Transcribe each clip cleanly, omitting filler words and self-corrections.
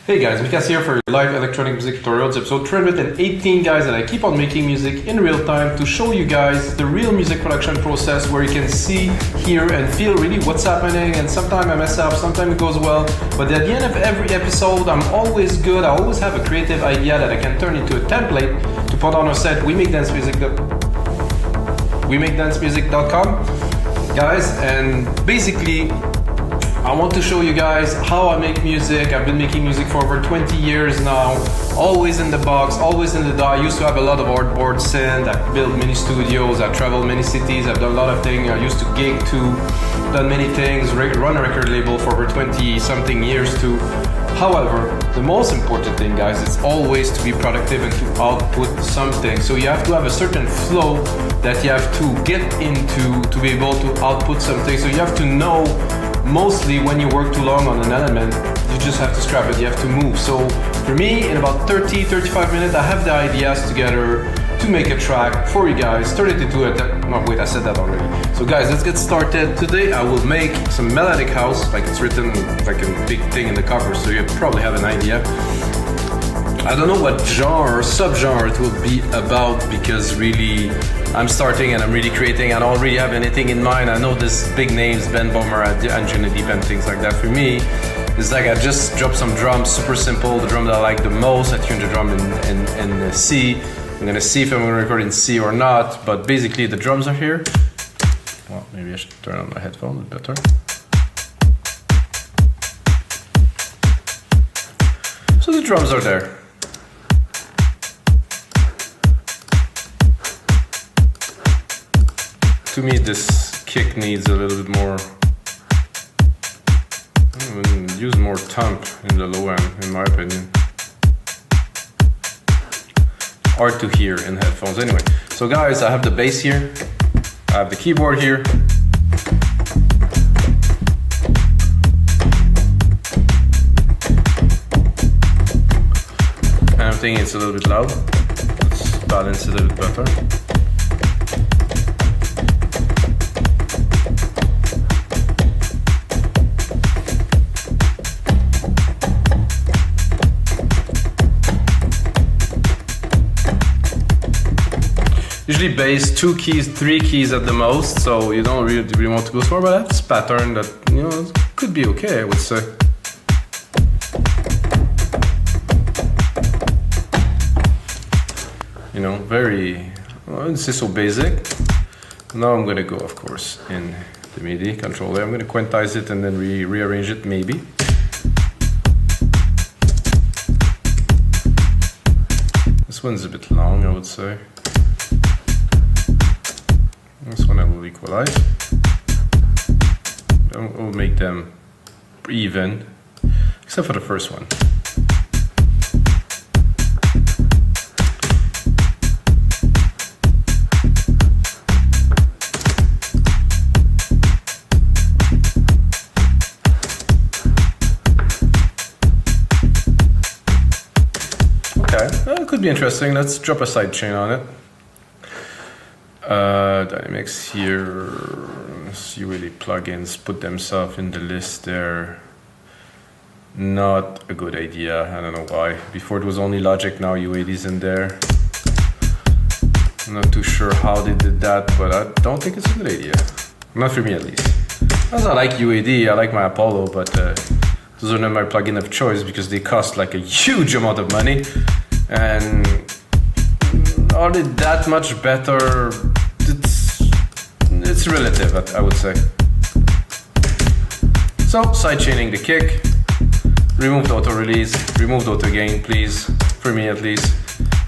Hey guys, Vikas here for your live electronic music tutorials, episode 318 guys, that I keep on making music in real time to show you guys the real music production process where you can see, hear and feel really what's happening, and sometimes I mess up, sometimes it goes well, but at the end of every episode I'm always good. I always have a creative idea that I can turn into a template to put on a set. WeMakeDanceMusic.com guys, and basically I want to show you guys how I make music. I've been making music for over 20 years now, always in the box, always in the DAW. I used to have a lot of artboard synth. I built many studios, I traveled many cities, I've done a lot of things. I used to gig too, done many things, run a record label for over 20 something years too. However, the most important thing guys is always to be productive and to output something. So you have to have a certain flow that you have to get into to be able to output something. So you have to know, mostly when you work too long on an element, you just have to scrap it, you have to move. So for me, in about 30-35 minutes, I have the ideas together to make a track for you guys. Turn it into no wait, I said that already. So guys, let's get started. Today I will make some melodic house, like it's written like a big thing in the cover, so you probably have an idea. I don't know what genre or subgenre it will be about, because really I'm starting and I'm really creating. I don't really have anything in mind. I know this big names, Ben Bomer, Anjunadeep and things like that. For me, it's like I just dropped some drums, super simple. The drum that I like the most, I tuned the drum in C. I'm gonna see if I'm gonna record in C or not, but basically the drums are here. Well, maybe I should turn on my headphones better. So the drums are there. To me, this kick needs a little bit more, use more thump in the low end, in my opinion. Hard to hear in headphones. Anyway, so guys, I have the bass here, I have the keyboard here. And I'm thinking it's a little bit loud. Let's balance it a little bit better. Usually bass, 2 keys, 3 keys at the most, so you don't really want to go slower, but I have this pattern that, you know, could be okay, I would say. You know, very, I wouldn't say so basic. Now I'm gonna go, of course, in the MIDI controller. I'm gonna quantize it and then rearrange it, maybe. This one's a bit long, I would say. This one I will equalize. We'll make them even, except for the first one. Okay, that could be interesting. Let's drop a sidechain on it. Dynamics here, see really plugins put themselves in the list there. Not a good idea, I don't know why. Before it was only Logic, now U80's in there. I'm not too sure how they did that, but I don't think it's a good idea. Not for me at least. As I like U80, I like my Apollo, but those are not my plugin of choice because they cost like a huge amount of money. And are they that much better? It's relative, I would say. So, sidechaining the kick, remove the auto release, remove the auto gain, please, for me at least.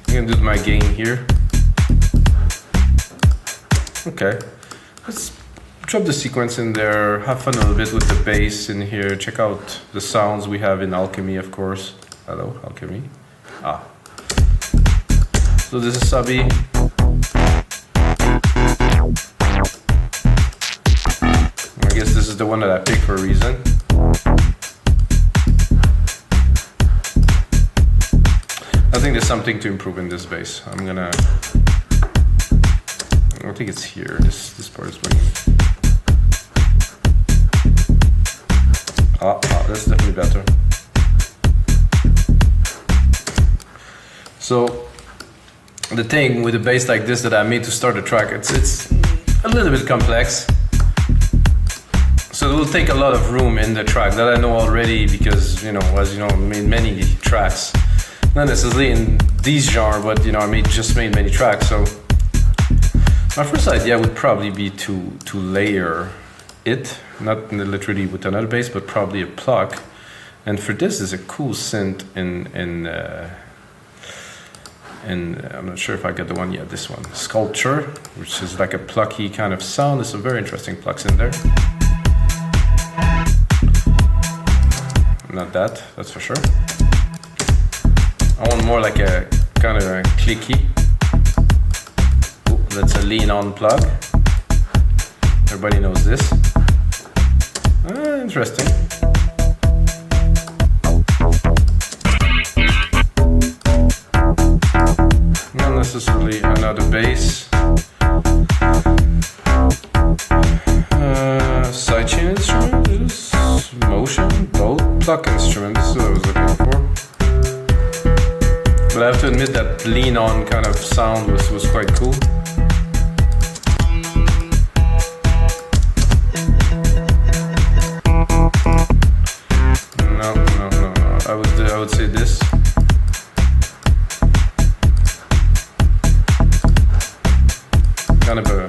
I'm gonna do my gain here. Okay, let's drop the sequence in there, have fun a little bit with the bass in here, check out the sounds we have in Alchemy, of course. Hello, Alchemy. Ah. So this is Sabi. I guess this is the one that I picked for a reason. I think there's something to improve in this bass. I don't think it's here. This part is bringing. That's definitely better. So the thing with a bass like this that I made to start a track, it's a little bit complex. So it will take a lot of room in the track that I know already because, you know, as you know, I made many tracks. Not necessarily in these genre, but you know, I just made many tracks. So my first idea would probably be to layer it, not literally with another bass, but probably a pluck. And for this is a cool synth in I'm not sure if I got the one yet, this one, Sculpture, which is like a plucky kind of sound. There's some very interesting plucks in there. Not that's for sure. I want more like a kind of a clicky. Oh, that's a lean on plug. Everybody knows this. Interesting. Not necessarily another bass. Sidechain instrument, motion, both. Pluck instrument, this is what I was looking for. But I have to admit that lean on kind of sound was quite cool. No. I would say this. Kind of a.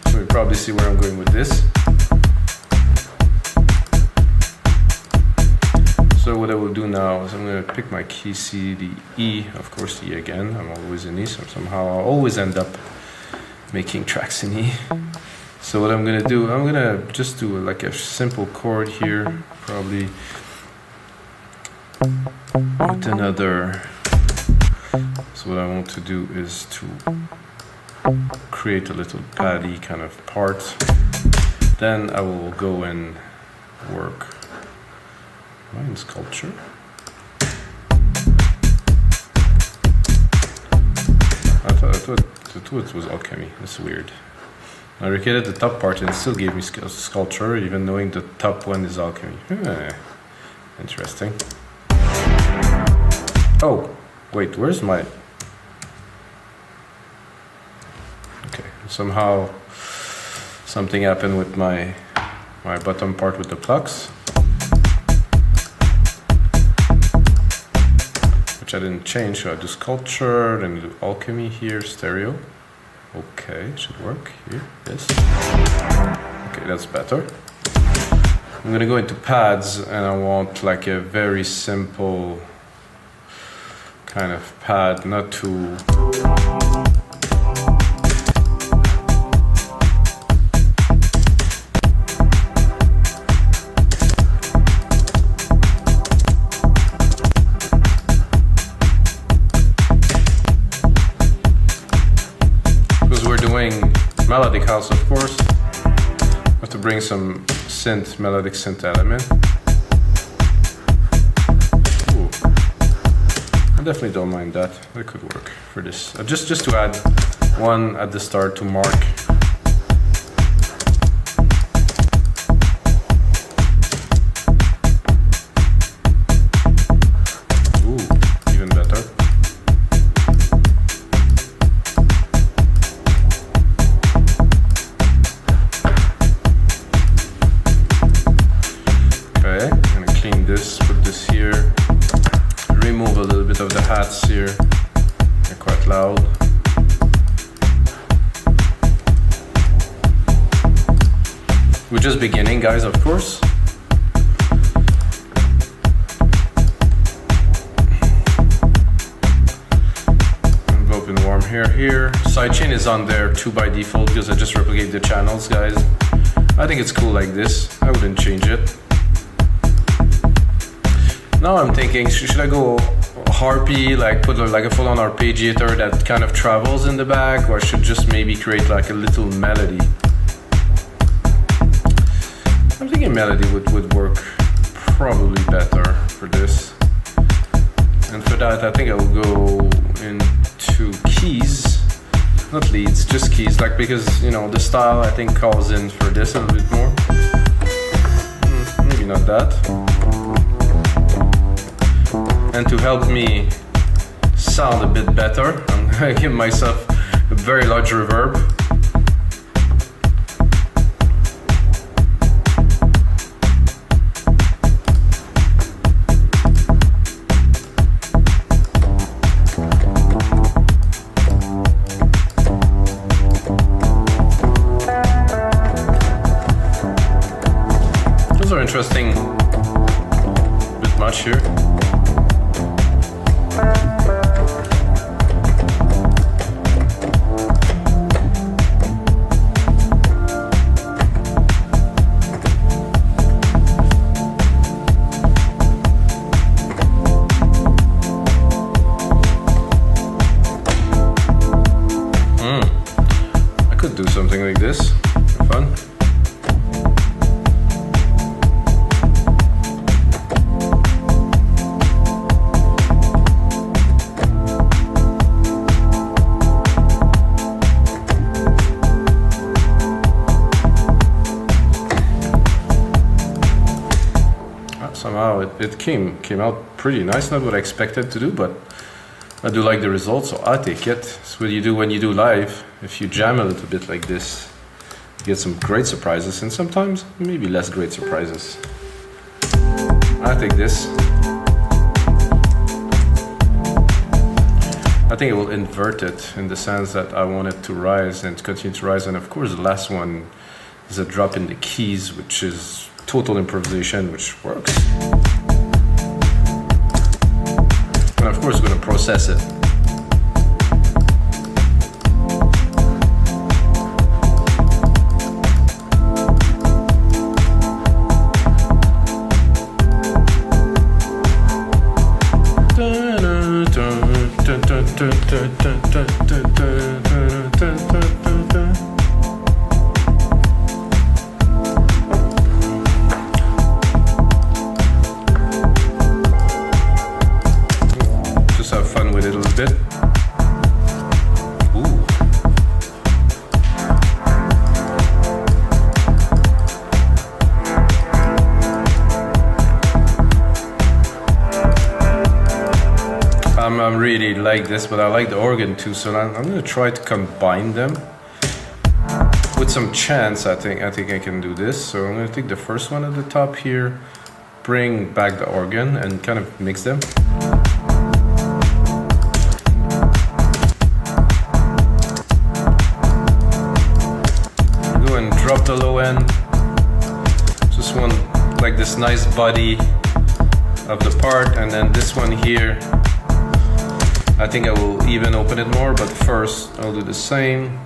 So you probably see where I'm going with this. So what I will do now is I'm going to pick my key C, the E, of course the E again. I'm always in E, so somehow I'll always end up making tracks in E. So what I'm going to do, I'm going to just do like a simple chord here, probably with another. So what I want to do is to create a little paddy kind of part. Then I will go and work. Am I in Sculpture? I thought it was Alchemy. That's weird. I recreated the top part and it still gave me Sculpture, even knowing the top one is Alchemy. Interesting. Oh, wait, where's my... Okay, somehow something happened with my bottom part with the plucks. I didn't change, so I do Sculpture, then do Alchemy here, stereo. Okay, should work here, yes. Okay, that's better. I'm gonna go into pads and I want like a very simple kind of pad, not too... Melodic house, of course. I have to bring some synth, melodic synth element. Ooh. I definitely don't mind that. That could work for this. Just to add one at the start to mark. Ooh, even better. Of the hats here, they're quite loud. We're just beginning, guys, of course. Envelope and warm hair here. Sidechain is on there too by default because I just replicate the channels, guys. I think it's cool like this. I wouldn't change it. Now I'm thinking, should I go harpy, like put like a full-on arpeggiator that kind of travels in the back, or I should just maybe create like a little melody? I'm thinking melody would work probably better for this. And for that, I think I will go into keys, not leads, just keys, like because, you know, the style I think calls in for this a little bit more. Maybe not that. And to help me sound a bit better, I'm gonna give myself a very large reverb. Those are interesting. A bit much here. Something like this, fun. Somehow it came out pretty nice. Not what I expected to do, but I do like the results, so I take it. It's what you do when you do live. If you jam a little bit like this, you get some great surprises, and sometimes maybe less great surprises. I take this. I think it will invert it in the sense that I want it to rise and to continue to rise. And of course, the last one is a drop in the keys, which is total improvisation, which works. And of course, we're going to process it. Just have fun with it a little bit. Ooh. I really like this, but I like the organ too, so I'm going to try to combine them. With some chance, I think I can do this. So I'm going to take the first one at the top here, bring back the organ and kind of mix them. Go and drop the low end. Just want like this nice body of the part, and then this one here, I think I will even open it more, but first I'll do the same.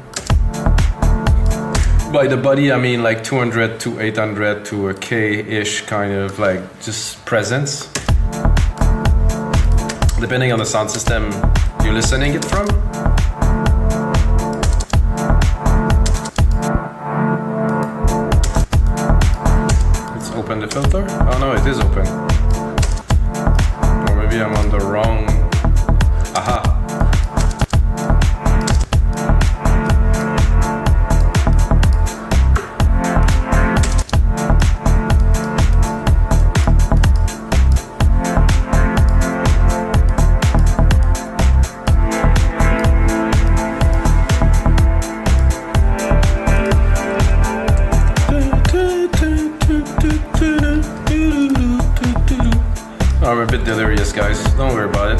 By the body, I mean like 200 to 800 to a K-ish, kind of like just presence. Depending on the sound system you're listening it from. Let's open the filter. Oh no, it is open. Or maybe I'm on the wrong. Aha. I'm a bit delirious, guys. Don't worry about it.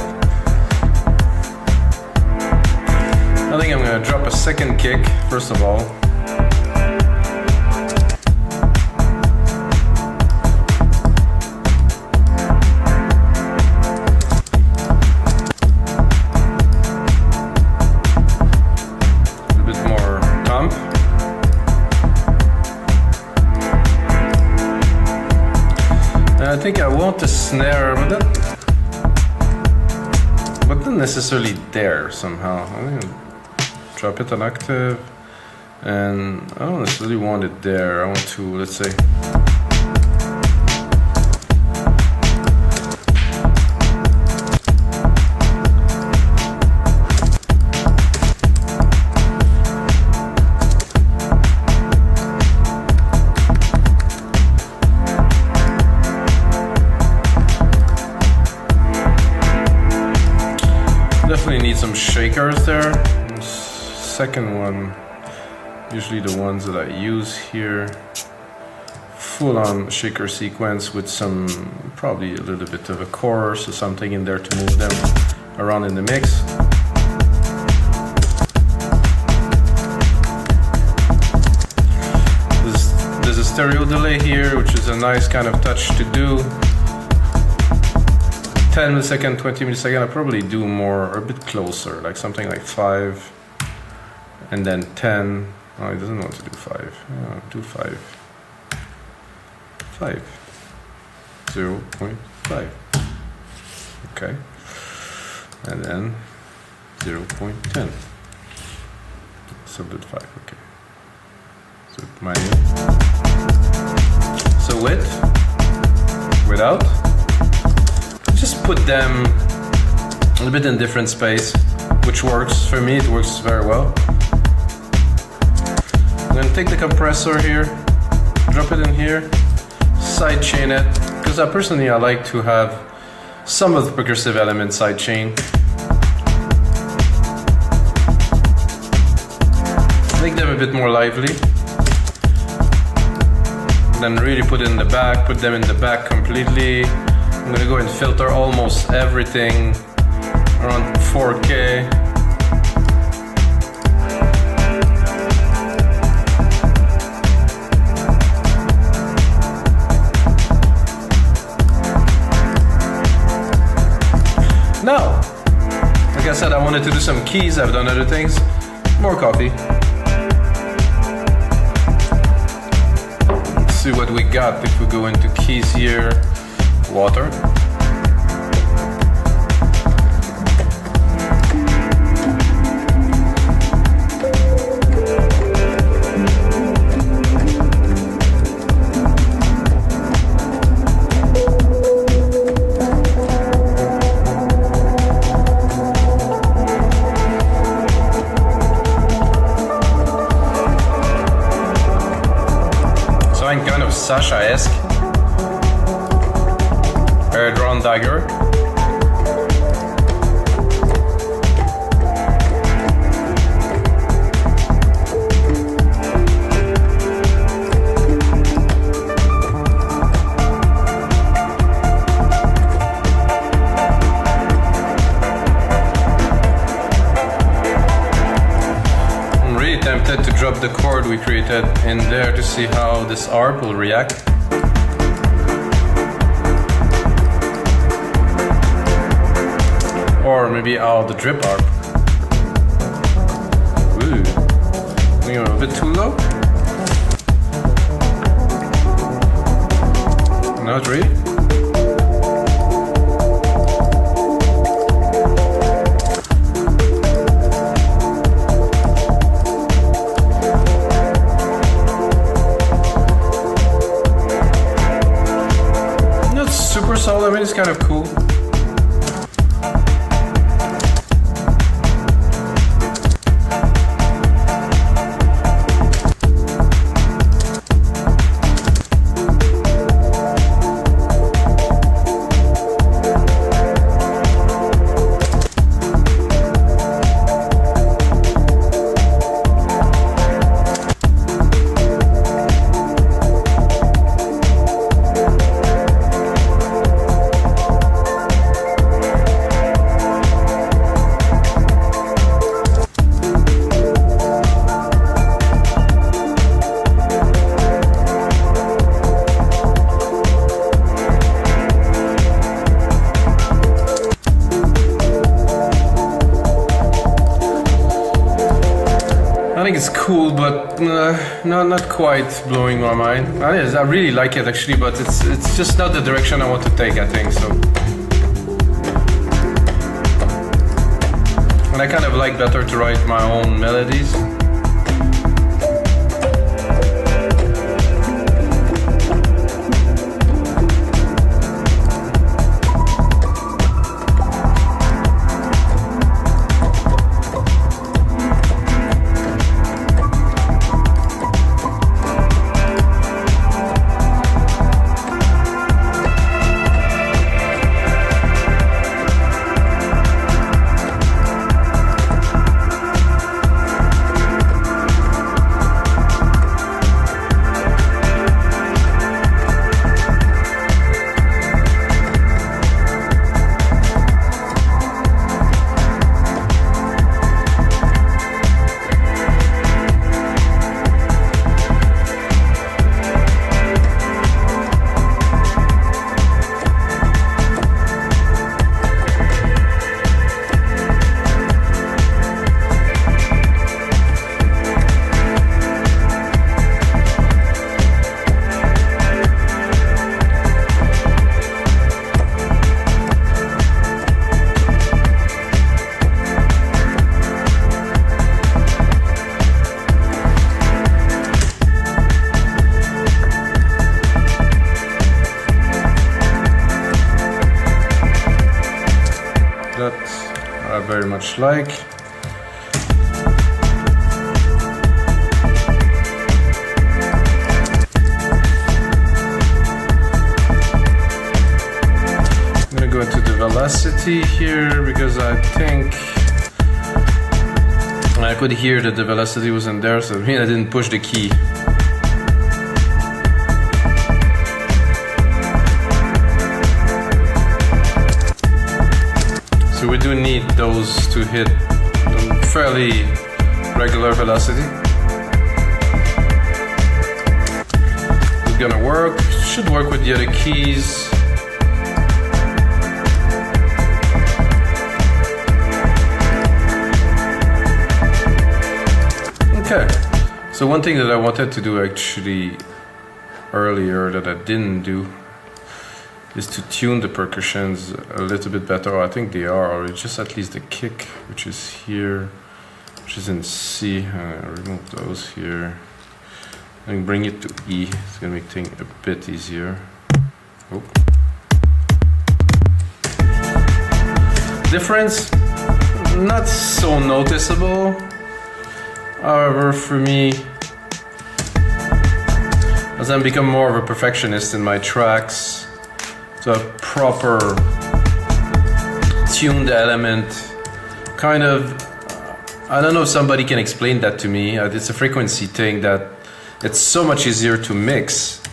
I think I'm gonna drop a second kick, first of all. A bit more thump. And I think I want the snare, but not necessarily there somehow. I think drop it an octave, and I don't necessarily want it there. I want to, let's say, definitely need some shakers there. Second one, usually the ones that I use here, full on shaker sequence with some, probably a little bit of a chorus or something in there to move them around in the mix. There's a stereo delay here, which is a nice kind of touch to do. 10 milliseconds, 20 milliseconds, I'll probably do more, or a bit closer, like something like 5, and then 10. Oh, he doesn't want to do 5. Yeah, do 5. 5. 0.5. Okay. And then 0.10. Sublet 5, okay. So manual. So with, without. Just put them a little bit in different space, which works for me. It works very well. I'm gonna take the compressor here, drop it in here, side chain it, because personally I like to have some of the percussive elements side chain. Make them a bit more lively. Then really put it in the back, put them in the back completely. I'm gonna go and filter almost everything around 4K. Now, like I said, I wanted to do some keys. I've done other things. More coffee. Let's see what we got if we go into keys here. Water. Something kind of Sasha-esque. Drawn dagger. I'm really tempted to drop the chord we created in there to see how this ARP will react. Or maybe the drip ARP. Ooh, I think I'm a bit too low. Not really. Not super solid, I mean it's kind of cool. I think it's cool, but not quite blowing my mind. I really like it actually, but it's just not the direction I want to take, I think so. And I kind of like better to write my own melodies. I very much like. I'm gonna go into the velocity here because I think I could hear that the velocity wasn't there, so I didn't push the key. So we do need those to hit fairly regular velocity. It's gonna work, should work with the other keys. Okay, so one thing that I wanted to do actually earlier that I didn't do is to tune the percussions a little bit better. I think they are, or just at least the kick, which is here, which is in C. Remove those here and bring it to E. It's gonna make things a bit easier. Oh. Difference, not so noticeable. However, for me, as I become more of a perfectionist in my tracks, to have proper tuned element, kind of, I don't know if somebody can explain that to me. It's a frequency thing that it's so much easier to mix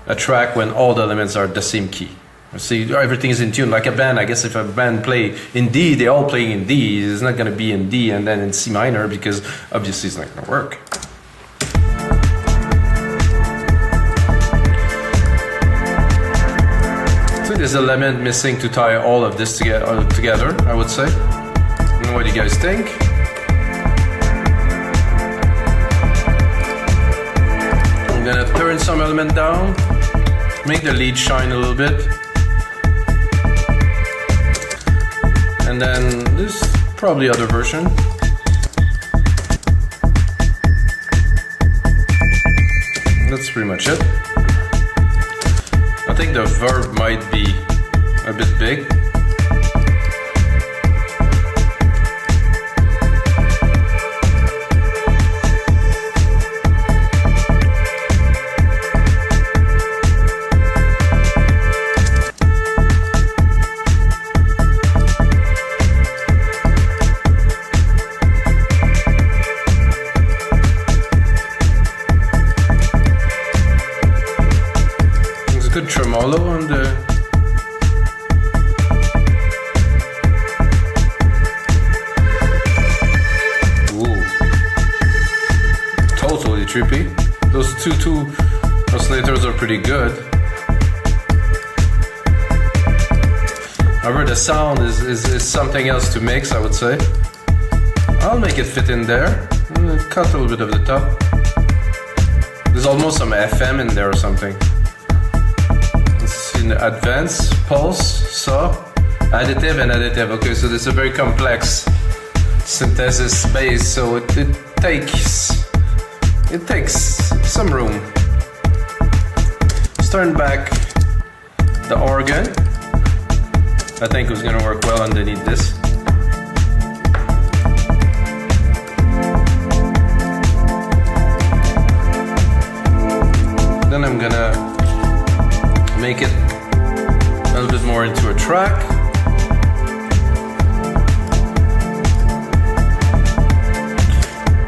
a track when all the elements are the same key. See, everything is in tune, like a band. I guess if a band play in D, they all playing in D. It's not gonna be in D and then in C minor because obviously it's not gonna work. So there's an element missing to tie all of this together, I would say. And what do you guys think? I'm gonna turn some element down, make the lead shine a little bit. And then there's probably other version. That's pretty much it. I think the verb might be a bit big. Good tremolo on the totally trippy. Those two oscillators are pretty good. However, the sound is something else to mix, I would say. I'll make it fit in there. Cut a little bit of the top. There's almost some FM in there or something. In advance, pulse, saw, additive and additive. Okay, so this is a very complex synthesis base, so it takes some room. Let's turn back the organ. I think it's gonna work well underneath this. Then I'm gonna make it a little bit more into a track.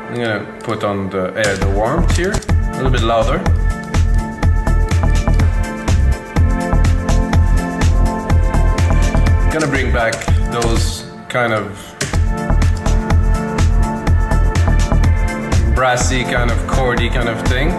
I'm gonna put on the warmth here, a little bit louder. Gonna bring back those kind of brassy, kind of chordy kind of thing.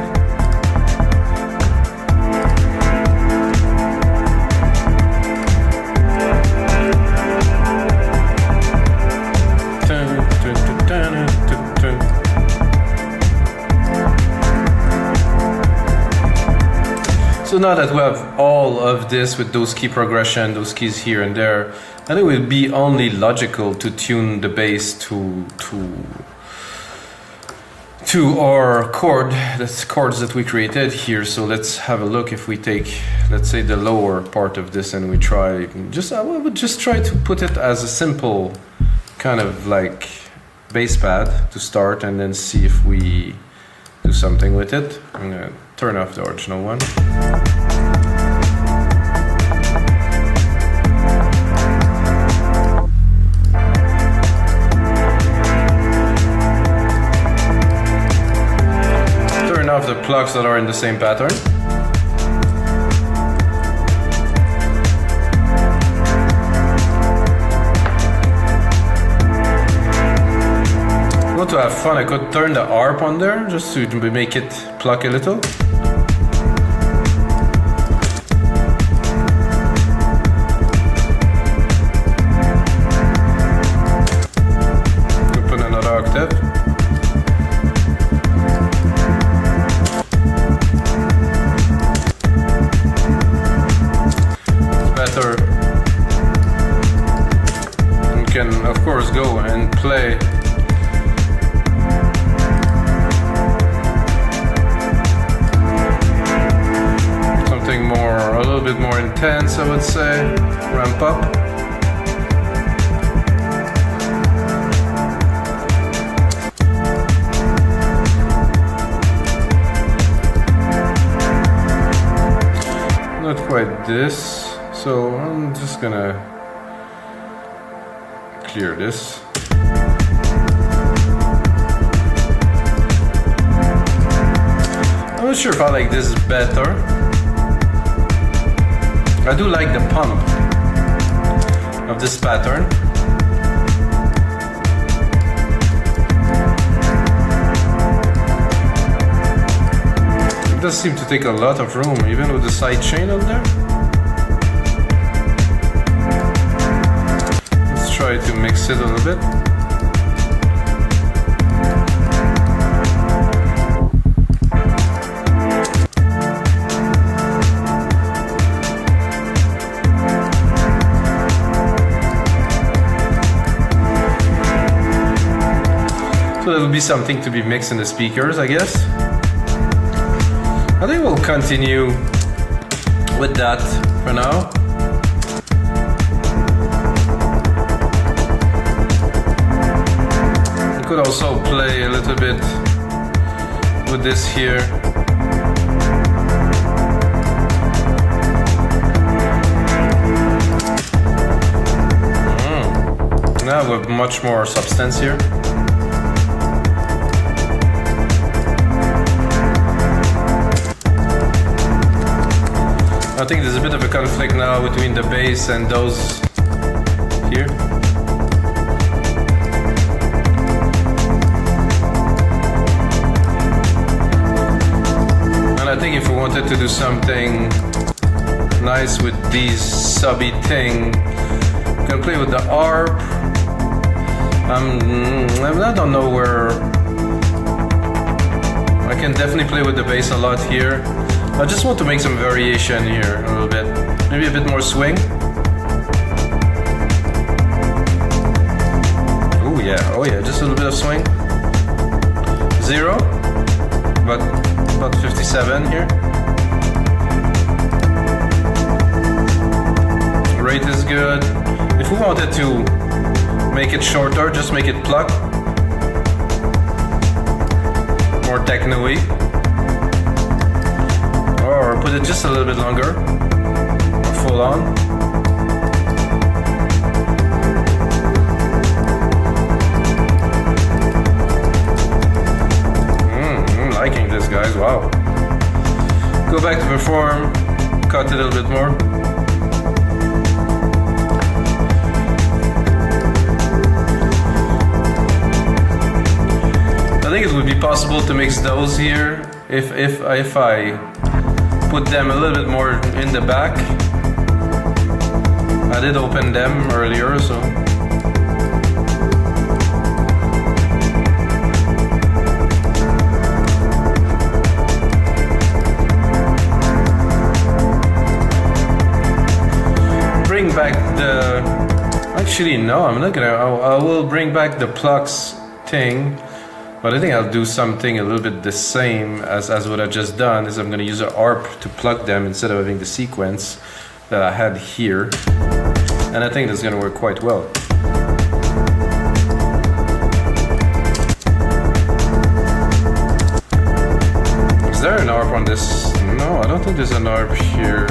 So now that we have all of this with those key progression, those keys here and there, then it will be only logical to tune the bass to our chord, that's chords that we created here. So let's have a look. If we take, let's say, the lower part of this and we try, I would just try to put it as a simple kind of like bass pad to start and then see if we do something with it. I'm gonna turn off the original one. Turn off the plucks that are in the same pattern. To have fun, I could turn the ARP on there just to make it pluck a little. Could put another octave. It's better. You can, of course, go and play. A little bit more intense, I would say. Ramp up. Not quite this, so I'm just gonna clear this. I'm not sure if I like this better. I do like the pump of this pattern. It does seem to take a lot of room, even with the side chain on there. Let's try to mix it a little bit. So that'll be something to be mixed in the speakers, I guess. I think we'll continue with that for now. I could also play a little bit with this here. Now with much more substance here. I think there's a bit of a conflict now between the bass and those here. And I think if we wanted to do something nice with these subby thing, we can play with the ARP. I don't know where. I can definitely play with the bass a lot here. I just want to make some variation here a little bit. Maybe a bit more swing. Oh yeah, just a little bit of swing. 0, but about 57 here. Rate is good. If we wanted to make it shorter, just make it pluck. More techno-y. Or put it just a little bit longer, or full on. I'm liking this, guys, wow. Go back to perform, cut it a little bit more. I think it would be possible to mix those here if I put them a little bit more in the back. I did open them earlier, so. Bring back the, actually no, I'm not gonna, I will bring back the Plucks thing. But I think I'll do something a little bit the same as what I've just done, is I'm going to use an ARP to plug them instead of having the sequence that I had here. And I think that's going to work quite well. there an ARP on this? No, I don't think there's an ARP here.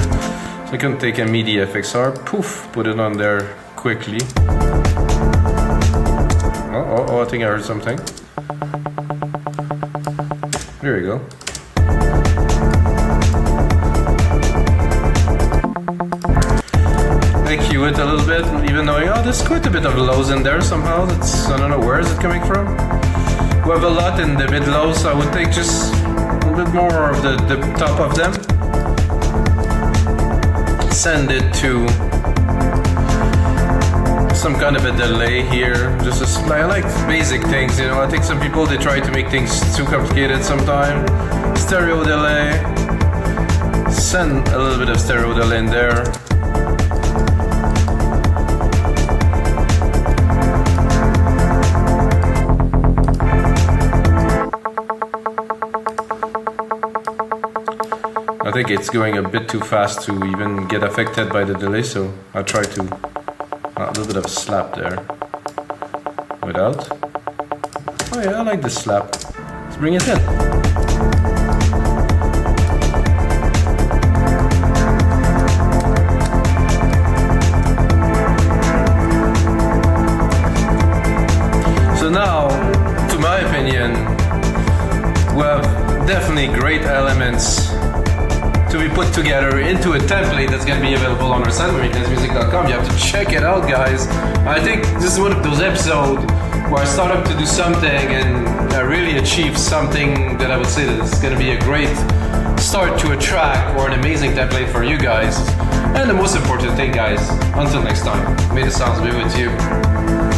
So I can take a MIDI FX ARP, poof, put it on there quickly. Oh, I think I heard something. There we go. EQ it a little bit, even though, oh, there's quite a bit of lows in there somehow. That's, I don't know, where is it coming from? We have a lot in the mid lows, so I would take just a little bit more of the top of them. Send it to some kind of a delay here. Just I like basic things, you know. I think some people, they try to make things too complicated sometimes. Stereo delay. Send a little bit of stereo delay in there. I think it's going a bit too fast to even get affected by the delay, so I'll try to a little bit of slap there. Without. Oh yeah, I like this slap. Let's bring it in. So now, to my opinion, we have definitely great elements to be put together into a template that's going to be available on our site, music.com. You have to check it out, guys. I think this is one of those episodes where I start up to do something and I really achieve something that I would say that is going to be a great start to a track or an amazing template for you guys. And the most important thing, guys, until next time, may the sounds be with you.